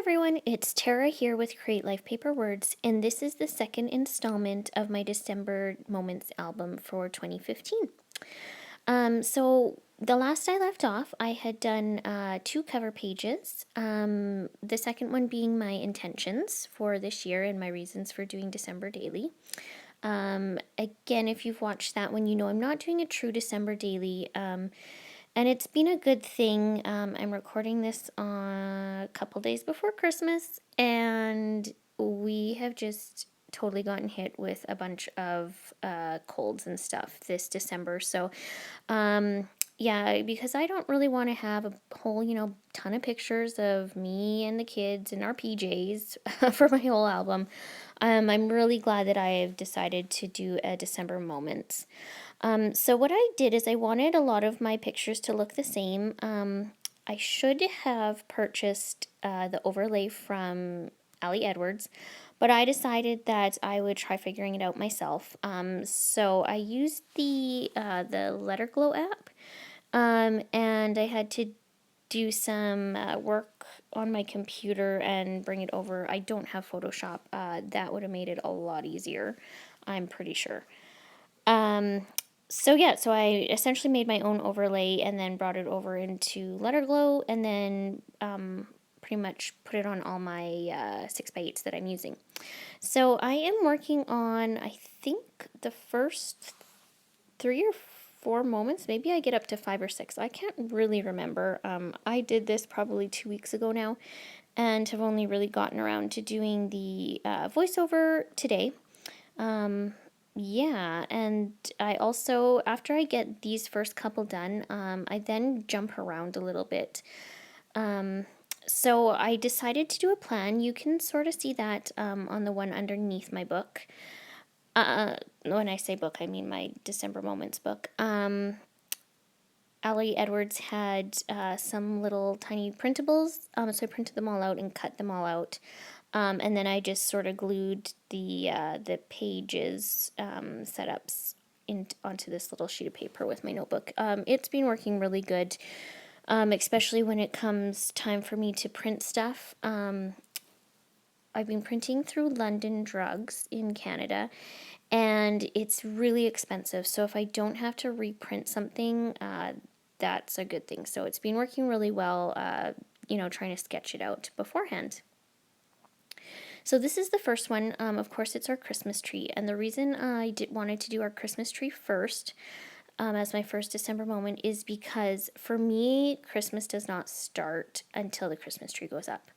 everyone, it's Tara here with Create Life Paper Words, and this is the second installment of my December Moments album for 2015. So the last I left off, I had done two cover pages. The second one being my intentions for this year and my reasons for doing December daily. Again, if you've watched that one, you know I'm not doing a true December daily. And it's been a good thing. I'm recording this a couple days before Christmas, and we have just totally gotten hit with a bunch of colds and stuff this December. So, yeah, because I don't really want to have a whole, ton of pictures of me and the kids in our PJs for my whole album. I'm really glad that I have decided to do a December Moments. So what I did is I wanted a lot of my pictures to look the same. I should have purchased the overlay from Ali Edwards, but I decided that I would try figuring it out myself. So I used the Letter Glow app, and I had to do some work on my computer and bring it over. I don't have Photoshop. That would have made it a lot easier, I'm pretty sure. So I essentially made my own overlay and then brought it over into Letterglow and then pretty much put it on all my 6x8s that I'm using. So I am working on, I think, the first 3 or 4 moments. Maybe I get up to 5 or 6. I can't really remember. I did this probably 2 weeks ago now and have only really gotten around to doing the voiceover today. Yeah, and I also, after I get these first couple done, I then jump around a little bit. So I decided to do a plan. You can sort of see that on the one underneath my book. When I say book, I mean my December Moments book. Ali Edwards had some little tiny printables, so I printed them all out and cut them all out. And then I just sort of glued the pages setups onto this little sheet of paper with my notebook. It's been working really good, especially when it comes time for me to print stuff. I've been printing through London Drugs in Canada, and it's really expensive. So if I don't have to reprint something, that's a good thing. So it's been working really well, trying to sketch it out beforehand. So this is the first one. Of course, it's our Christmas tree. And the reason I wanted to do our Christmas tree first, as my first December moment, is because for me, Christmas does not start until the Christmas tree goes up.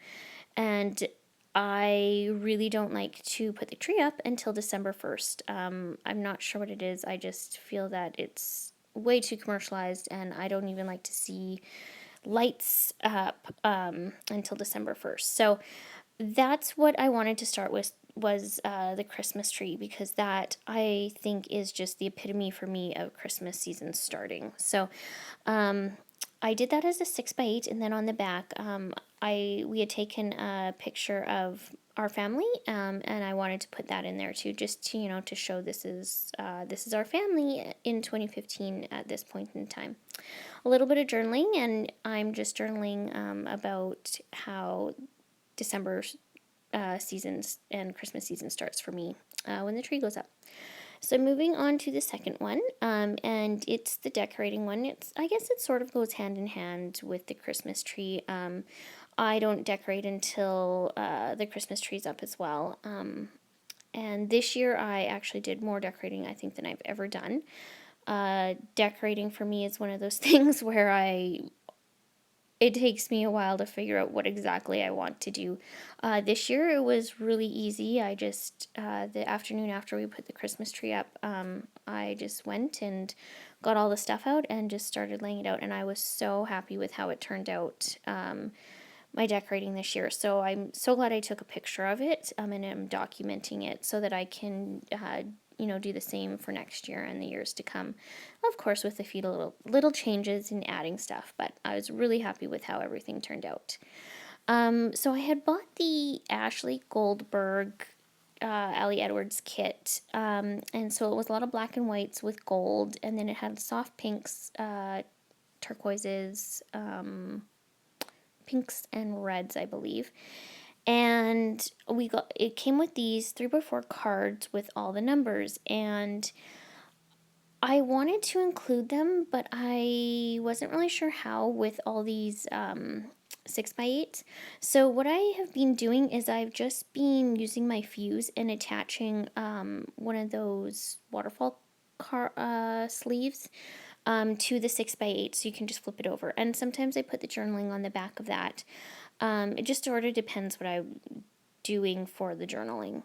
And I really don't like to put the tree up until December 1st. I'm not sure what it is. I just feel that it's way too commercialized, and I don't even like to see lights up until December 1st. So that's what I wanted to start with, was the Christmas tree, because that, I think, is just the epitome for me of Christmas season starting. So I did that as a 6x8, and then on the back, we had taken a picture of our family, and I wanted to put that in there too, just to to show this is our family in 2015 at this point in time. A little bit of journaling, and I'm just journaling about how December seasons and Christmas season starts for me when the tree goes up. So moving on to the second one, and it's the decorating one. I guess it sort of goes hand in hand with the Christmas tree. I don't decorate until the Christmas tree's up as well. And this year I actually did more decorating, I think, than I've ever done. Decorating for me is one of those things where it takes me a while to figure out what exactly I want to do. This year it was really easy. I just, the afternoon after we put the Christmas tree up, I just went and got all the stuff out and just started laying it out, and I was so happy with how it turned out, my decorating this year. So I'm so glad I took a picture of it, and I'm documenting it so that I can do the same for next year and the years to come. Of course, with a few little changes and adding stuff, but I was really happy with how everything turned out. So I had bought the Ashley Goldberg Ali Edwards kit, and so it was a lot of black and whites with gold, and then it had soft pinks, turquoises, pinks and reds, I believe. And it came with these 3x4 cards with all the numbers, and I wanted to include them, but I wasn't really sure how with all these 6x8s. So what I have been doing is I've just been using my fuse and attaching one of those waterfall sleeves to the 6x8, so you can just flip it over. And sometimes I put the journaling on the back of that. It just sort of depends what I'm doing for the journaling.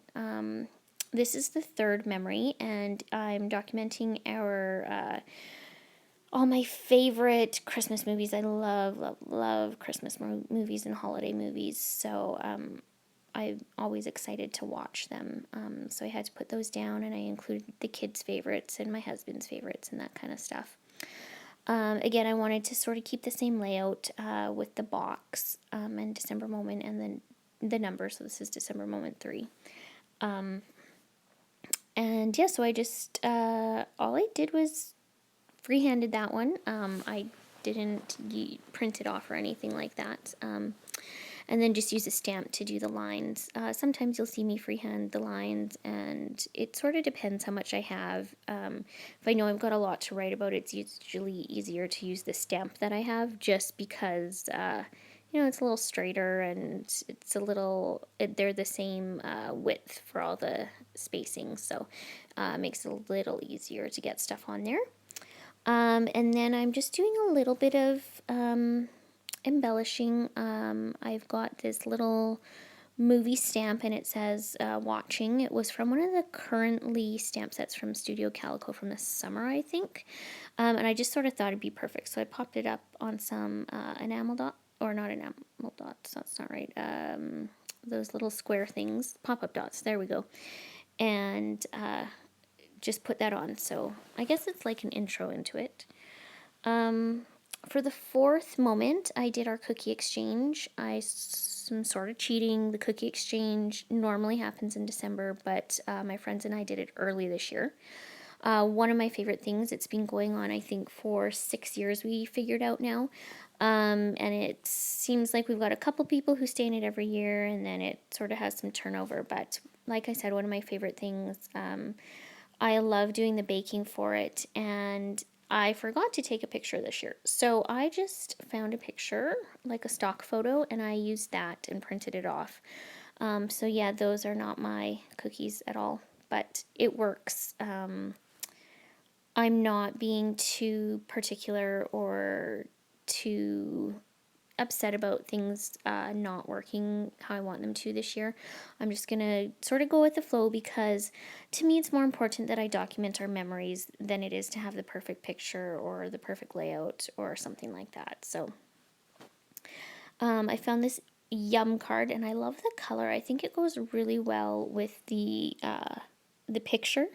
This is the third memory, and I'm documenting all my favorite Christmas movies. I love, love, love Christmas movies and holiday movies, so I'm always excited to watch them. So I had to put those down, and I included the kids' favorites and my husband's favorites and that kind of stuff. Again, I wanted to sort of keep the same layout with the box and December Moment and then the number. So this is December Moment 3. And yeah, so I just, all I did was freehanded that one. I didn't print it off or anything like that. And then just use a stamp to do the lines. Sometimes you'll see me freehand the lines, and it sort of depends how much I have. If I know I've got a lot to write about, it's usually easier to use the stamp that I have, just because it's a little straighter, and it's a little, they're the same width for all the spacing, so it makes it a little easier to get stuff on there. And then I'm just doing a little bit of embellishing. I've got this little movie stamp, and it says watching. It was from one of the currently stamp sets from Studio Calico from the summer, I think. And I just sort of thought it'd be perfect, so I popped it up on some enamel dot, or not enamel dots, that's not right. Those little square things, pop-up dots, there we go. And just put that on, so I guess it's like an intro into it. For the fourth moment, I did our cookie exchange. I'm sort of cheating. The cookie exchange normally happens in December, but my friends and I did it early this year. One of my favorite things, it's been going on, I think, for 6 years, we figured out now. And it seems like we've got a couple people who stay in it every year, and then it sort of has some turnover. But like I said, one of my favorite things, I love doing the baking for it, and I forgot to take a picture this year. So I just found a picture, like a stock photo, and I used that and printed it off. So yeah, those are not my cookies at all, but it works. I'm not being too particular or too upset about things not working how I want them to this year. I'm just gonna sort of go with the flow, because to me it's more important that I document our memories than it is to have the perfect picture or the perfect layout or something like that. So I found this Yum card, and I love the color. I think it goes really well with the picture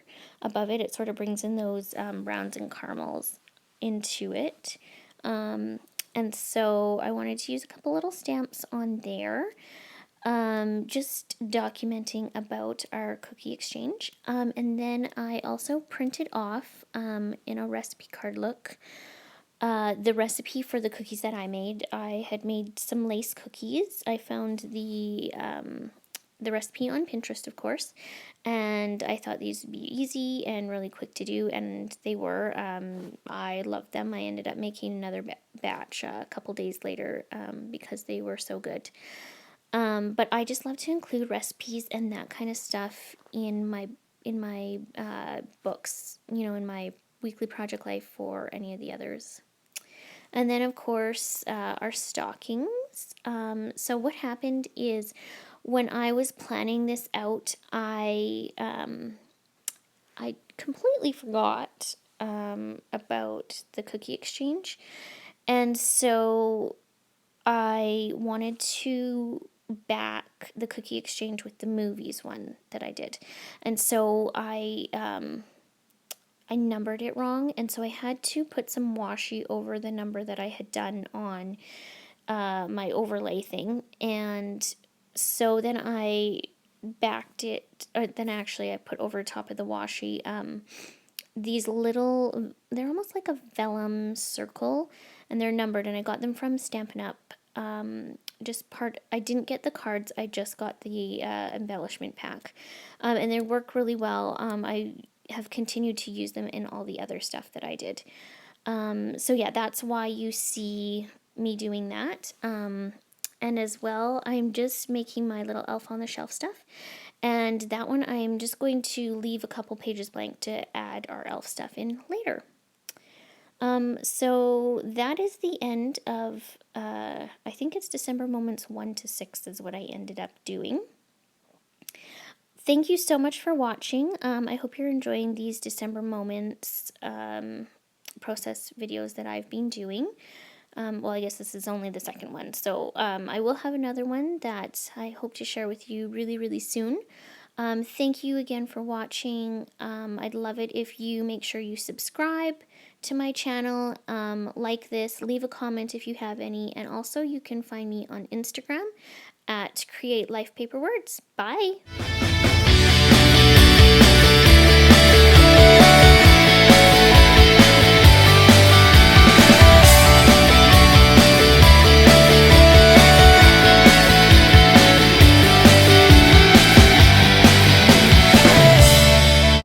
above it. It sort of brings in those browns and caramels into it. And so I wanted to use a couple little stamps on there, just documenting about our cookie exchange. And then I also printed off in a recipe card look the recipe for the cookies that I made. I had made some lace cookies. I found the recipe on Pinterest, of course, and I thought these would be easy and really quick to do, and they were. I loved them. I ended up making another batch a couple days later because they were so good. But I just love to include recipes and that kind of stuff in my books, in my weekly project life or any of the others. And then, of course, our stockings. So what happened is, when I was planning this out, I completely forgot about the cookie exchange, and so I wanted to back the cookie exchange with the movies one that I did, and so I numbered it wrong, and so I had to put some washi over the number that I had done on my overlay thing, and so then I backed it, or then actually I put over top of the washi these little, they're almost like a vellum circle, and they're numbered, and I got them from Stampin' Up. just part, I didn't get the cards, I just got the embellishment pack. And they work really well. I have continued to use them in all the other stuff that I did. So yeah, that's why you see me doing that. And as well, I'm just making my little elf on the shelf stuff. And that one I'm just going to leave a couple pages blank to add our elf stuff in later. So that is the end of, I think it's December Moments 1 to 6 is what I ended up doing. Thank you so much for watching. I hope you're enjoying these December Moments process videos that I've been doing. Well, I guess this is only the second one, so I will have another one that I hope to share with you really, really soon. Thank you again for watching. I'd love it if you make sure you subscribe to my channel, like this, leave a comment if you have any, and also you can find me on Instagram at Create Life Paper Words. Bye!